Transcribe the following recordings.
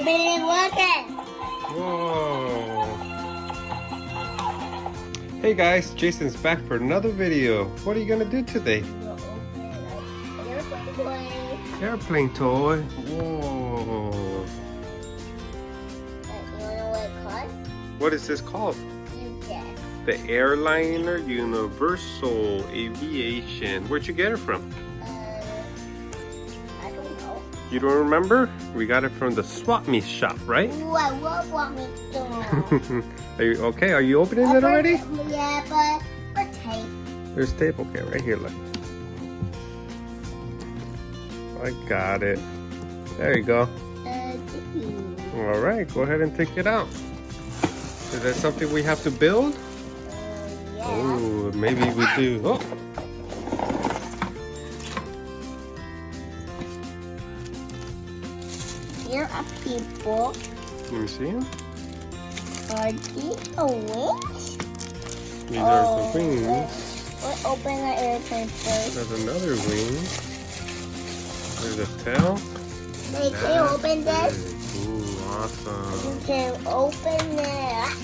been working. Whoa. Hey guys, Jason's back for another video. What are you gonna do today? We'll open an airplane toy. Airplane toy. Whoa. But you know what it's called? What is this called? You guess. The Airliner Universal Aviation. Where'd you get it from? I don't know. You don't remember? We got it from the Swap Meet shop, right? Ooh, I love what we do. Are you okay? Are you opening it already? Yeah, but for tape. There's tape. Okay, right here. Look. I got it. There you go. All right, go ahead and take it out. Is that something we have to build? Yeah. Oh, maybe we do. Oh. Here are people. Let me see them. Are these the wings? These are the wings. Let's open the airplane first. There's another wing. There's a tail. Wait, can you open this? Ooh, awesome. You can open it.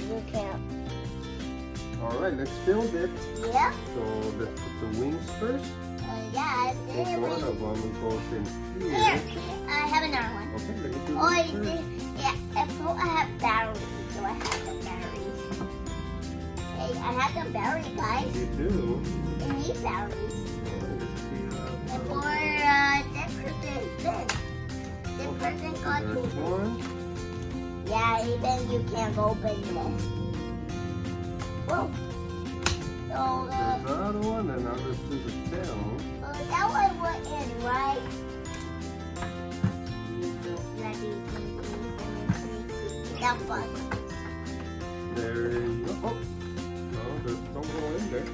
You can. All right, let's build it. Yeah. So let's put the wings first. Yeah. Take one of them goes in Here, here. I have another one. Okay, let me do Oh, this first. I have batteries. So I have the batteries. Hey, I have the battery, guys. You do. I need batteries. And for that person got There's two. one. Yeah, even you can't open this. Whoa. So, There's the other one, and I'll just do the tail. that one went in, right? That one. There you go. Oh, no, don't go in there.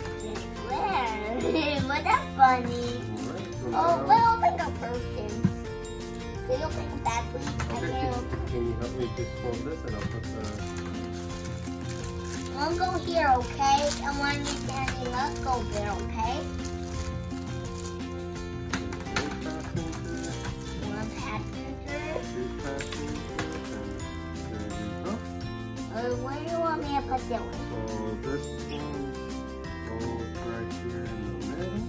Where? Was that funny? All right, so Oh, now- we'll open the person. Can you open the back, please? I Okay, can't open. can you help me just hold this and I'll put the... I'll go here, okay? And when you're standing up, go there, okay? One passenger, One passenger. two passengers, and there you go. Where do you want me to put that one? So this one goes right here in the middle.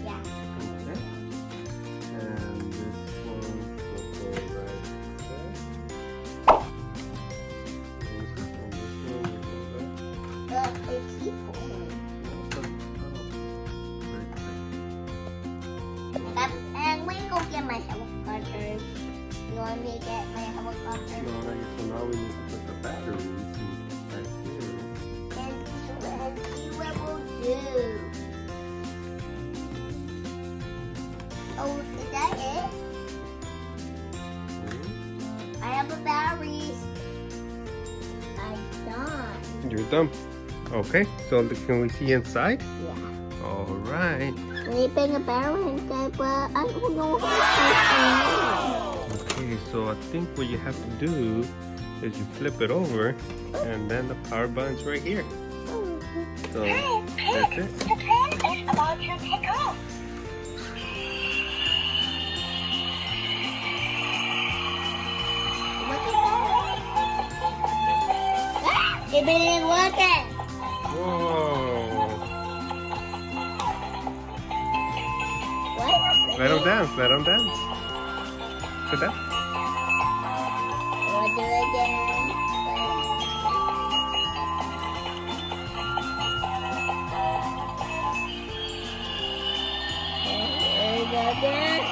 Yeah. Okay. And this one will go right there. And this one will go there. It's people. And we go get my helicopter. You want me to get my helicopter? So now we need to put the batteries right here. And see what we'll do. Oh, is that it? I have the batteries. I'm done. You're done. Okay, so can we see inside? Yeah. All right. We bring a battery inside, but I don't know how to. Okay, so I think what you have to do is you flip it over and then the power button's right here. So that's it. The plane is about to take off. It been working. Whoa. What? Let them dance, let them dance. Sit down. We'll do it again. There we go again.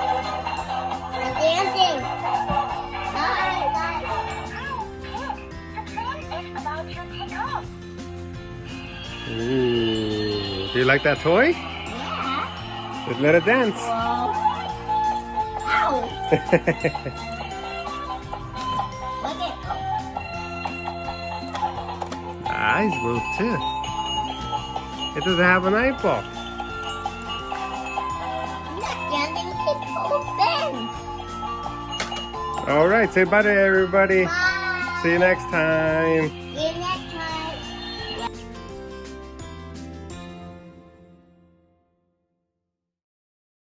I'm dancing. Hi, guys. The plane is about to take off. Ooh. Do you like that toy? Yeah. Just let it dance. Whoa. Ow. Look at Eyes move too. It doesn't have an eyeball. I'm not dancing All right, say bye to everybody. Bye. See you next time. Yeah.